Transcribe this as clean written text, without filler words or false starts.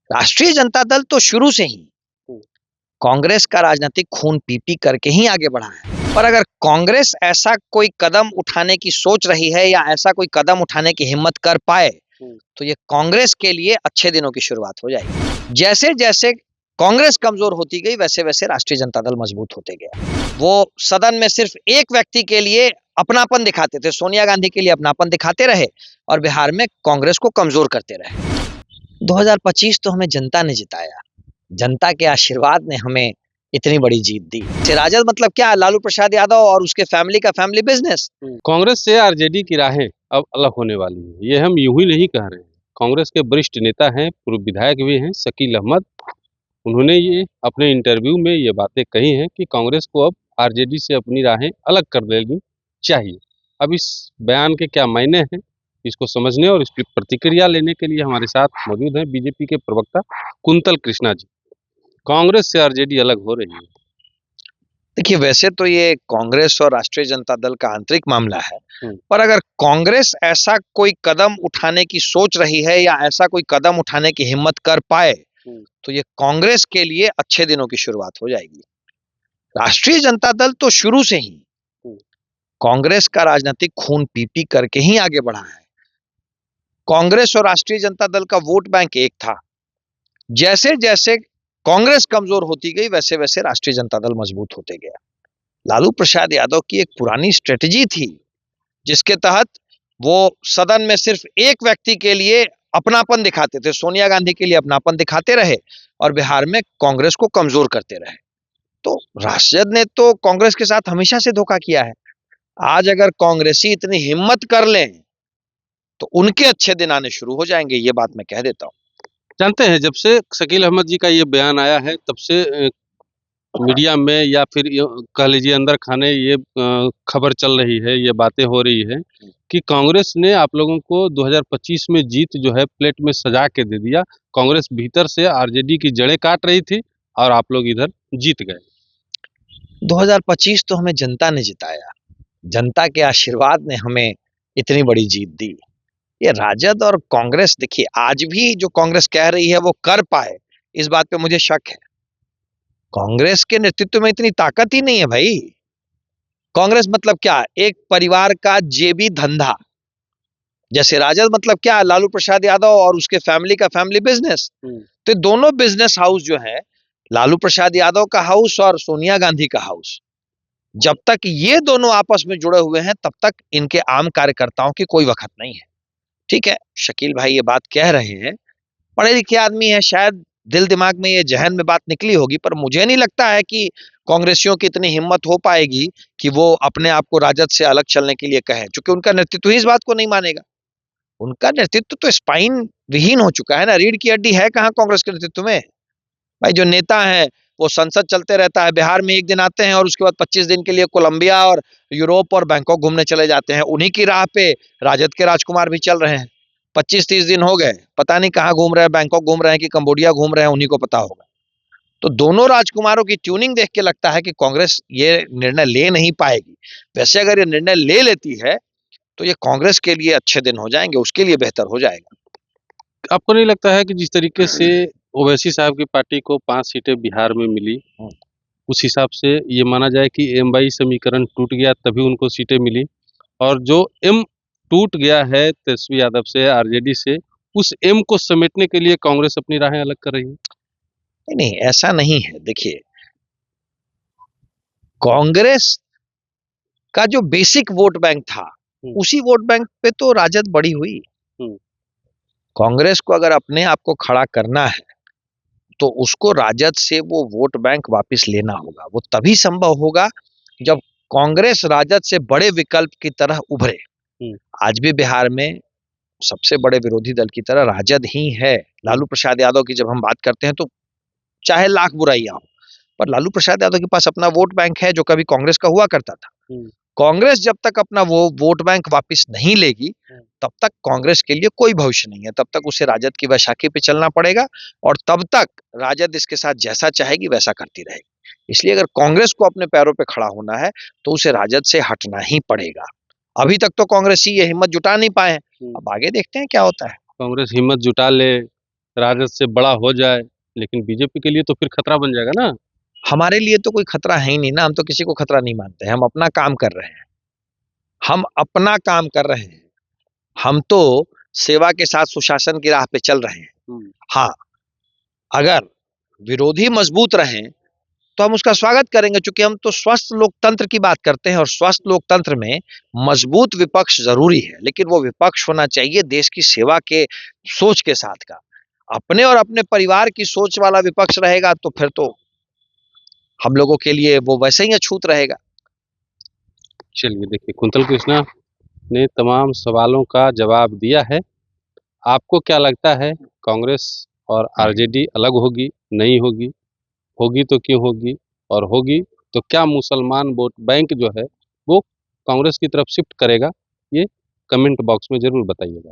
राष्ट्रीय जनता दल तो शुरू से ही कांग्रेस का राजनीतिक खून पी करके ही आगे बढ़ा है। पर अगर कांग्रेस ऐसा कोई कदम उठाने की सोच रही है या ऐसा कोई कदम उठाने की हिम्मत कर पाए तो ये कांग्रेस के लिए अच्छे दिनों की शुरुआत हो जाएगी। जैसे जैसे कांग्रेस कमजोर होती गई वैसे वैसे राष्ट्रीय जनता दल मजबूत होते गया। वो सदन में सिर्फ एक व्यक्ति के लिए अपनापन दिखाते थे, सोनिया गांधी के लिए अपनापन दिखाते रहे और बिहार में कांग्रेस को कमजोर करते रहे। 2025 तो हमें जनता ने जिताया, जनता के आशीर्वाद ने हमें इतनी बड़ी जीत दी। राजद मतलब क्या? लालू प्रसाद यादव और उसके फैमिली का फैमिली बिजनेस। कांग्रेस से आरजेडी की राहें अब अलग होने वाली है, ये हम यूं ही नहीं कह रहे हैं। कांग्रेस के वरिष्ठ नेता हैं, पूर्व विधायक भी हैं, शकील अहमद, उन्होंने ये अपने इंटरव्यू में ये बातें कही हैं कि कांग्रेस को अब आरजेडी से अपनी राहें अलग कर लेनी चाहिए। अब इस बयान के क्या मायने हैं, इसको समझने और इसकी प्रतिक्रिया लेने के लिए हमारे साथ मौजूद हैं बीजेपी के प्रवक्ता कुंतल कृष्णा जी। कांग्रेस से आरजेडी अलग हो रही है। देखिए, वैसे तो ये कांग्रेस और राष्ट्रीय जनता दल का आंतरिक मामला है, पर अगर कांग्रेस ऐसा कोई कदम उठाने की सोच रही है या ऐसा कोई कदम उठाने की हिम्मत कर पाए तो ये कांग्रेस के लिए अच्छे दिनों की शुरुआत हो जाएगी। राष्ट्रीय जनता दल तो शुरू से ही कांग्रेस का राजनीतिक खून पी करके ही आगे बढ़ा है। कांग्रेस और राष्ट्रीय जनता दल का वोट बैंक एक था। जैसे जैसे कांग्रेस कमजोर होती गई वैसे वैसे राष्ट्रीय जनता दल मजबूत होते गया। लालू प्रसाद यादव की एक पुरानी स्ट्रेटजी थी जिसके तहत वो सदन में सिर्फ एक व्यक्ति के लिए अपनापन दिखाते थे, सोनिया गांधी के लिए अपनापन दिखाते रहे और बिहार में कांग्रेस को कमजोर करते रहे। तो राजद ने तो कांग्रेस के साथ हमेशा से धोखा किया है। आज अगर कांग्रेसी इतनी हिम्मत कर लें तो उनके अच्छे दिन आने शुरू हो जाएंगे, ये बात मैं कह देता हूं। जानते हैं, जब से शकील अहमद जी का ये बयान आया है तब से मीडिया में या फिर कह लीजिए अंदर खाने ये खबर चल रही है, ये बातें हो रही है कि कांग्रेस ने आप लोगों को 2025 में जीत जो है प्लेट में सजा के दे दिया। कांग्रेस भीतर से आरजेडी की जड़ें काट रही थी और आप लोग इधर जीत गए। 2025 तो हमें जनता ने जिताया, जनता के आशीर्वाद ने हमें इतनी बड़ी जीत दी। ये राजद और कांग्रेस, देखिए आज भी जो कांग्रेस कह रही है वो कर पाए, इस बात पे मुझे शक है। कांग्रेस के नेतृत्व में इतनी ताकत ही नहीं है भाई। कांग्रेस मतलब क्या? एक परिवार का जेबी धंधा। जैसे राजद मतलब क्या? लालू प्रसाद यादव और उसके फैमिली का फैमिली बिजनेस। तो दोनों बिजनेस हाउस जो है, लालू प्रसाद यादव का हाउस और सोनिया गांधी का हाउस, जब तक ये दोनों आपस में जुड़े हुए हैं तब तक इनके आम कार्यकर्ताओं की कोई वक्त नहीं है। ठीक है, शकील भाई ये बात कह रहे हैं, पढ़े लिखे आदमी है, शायद दिल दिमाग में ये जहन में बात निकली होगी, पर मुझे नहीं लगता है कि कांग्रेसियों की इतनी हिम्मत हो पाएगी कि वो अपने आप को राजद से अलग चलने के लिए कहें, क्योंकि उनका नेतृत्व ही इस बात को नहीं मानेगा। उनका नेतृत्व तो स्पाइन विहीन हो चुका है ना, रीढ़ की हड्डी है कहाँ कांग्रेस के नेतृत्व में। भाई जो नेता है वो संसद चलते रहता है, बिहार में एक दिन आते हैं और उसके बाद 25 दिन के लिए कोलंबिया और यूरोप और बैंकॉक घूमने चले जाते हैं। उन्हीं की राह पे राजद के राजकुमार भी चल रहे हैं। 25-30 दिन हो गए, पता नहीं कहाँ घूम रहे हैं, बैंकॉक घूम रहे हैं कि कंबोडिया घूम रहे हैं, उन्हीं को पता होगा। तो दोनों राजकुमारों की ट्यूनिंग देख के लगता है कि कांग्रेस ये निर्णय ले नहीं पाएगी। वैसे अगर ये निर्णय ले लेती है तो ये कांग्रेस के लिए अच्छे दिन हो जाएंगे, उसके लिए बेहतर हो जाएगा। आपको नहीं लगता है कि जिस तरीके से ओवैसी साहब की पार्टी को 5 सीटें बिहार में मिली, उस हिसाब से ये माना जाए कि एम/बाई समीकरण टूट गया तभी उनको सीटें मिली, और जो एम टूट गया है तेजस्वी यादव से, आरजेडी से, उस एम को समेटने के लिए कांग्रेस अपनी राहें अलग कर रही है? नहीं, ऐसा नहीं है। देखिए, कांग्रेस का जो बेसिक वोट बैंक था उसी वोट बैंक पे तो राजद बड़ी हुई। कांग्रेस को अगर अपने आप को खड़ा करना है तो उसको राजद से वो वोट बैंक वापस लेना होगा। वो तभी संभव होगा जब कांग्रेस राजद से बड़े विकल्प की तरह उभरे। आज भी बिहार में सबसे बड़े विरोधी दल की तरह राजद ही है। लालू प्रसाद यादव की जब हम बात करते हैं तो चाहे लाख बुराइयां हो, पर लालू प्रसाद यादव के पास अपना वोट बैंक है जो कभी कांग्रेस का हुआ करता था। कांग्रेस जब तक अपना वो वोट बैंक वापस नहीं लेगी तब तक कांग्रेस के लिए कोई भविष्य नहीं है। तब तक उसे राजद की वैशाखी पे चलना पड़ेगा और तब तक राजद इसके साथ जैसा चाहेगी वैसा करती रहेगी। इसलिए अगर कांग्रेस को अपने पैरों पे खड़ा होना है तो उसे राजद से हटना ही पड़ेगा। अभी तक तो कांग्रेसी ये हिम्मत जुटा नहीं पाए हैं, अब आगे देखते हैं क्या होता है। कांग्रेस हिम्मत जुटा ले राजद से बड़ा हो जाए, लेकिन बीजेपी के लिए तो फिर खतरा बन जाएगा ना। हमारे लिए तो कोई खतरा है ही नहीं ना, हम तो किसी को खतरा नहीं मानते हैं, हम अपना काम कर रहे हैं, हम अपना काम कर रहे हैं, हम तो सेवा के साथ सुशासन की राह पे चल रहे हैं। हाँ, अगर विरोधी मजबूत रहें तो हम उसका स्वागत करेंगे, क्योंकि हम तो स्वस्थ लोकतंत्र की बात करते हैं, और स्वस्थ लोकतंत्र में मजबूत विपक्ष जरूरी है, लेकिन वो विपक्ष होना चाहिए देश की सेवा के सोच के साथ का। अपने और अपने परिवार की सोच वाला विपक्ष रहेगा तो फिर तो हम लोगों के लिए वो वैसे ही अछूत रहेगा। चलिए देखिए, कुंतल कृष्णा ने तमाम सवालों का जवाब दिया है। आपको क्या लगता है, कांग्रेस और आरजेडी अलग होगी, नहीं होगी? होगी तो क्यों होगी, और होगी तो क्या मुसलमान वोट बैंक जो है वो कांग्रेस की तरफ शिफ्ट करेगा? ये कमेंट बॉक्स में ज़रूर बताइएगा।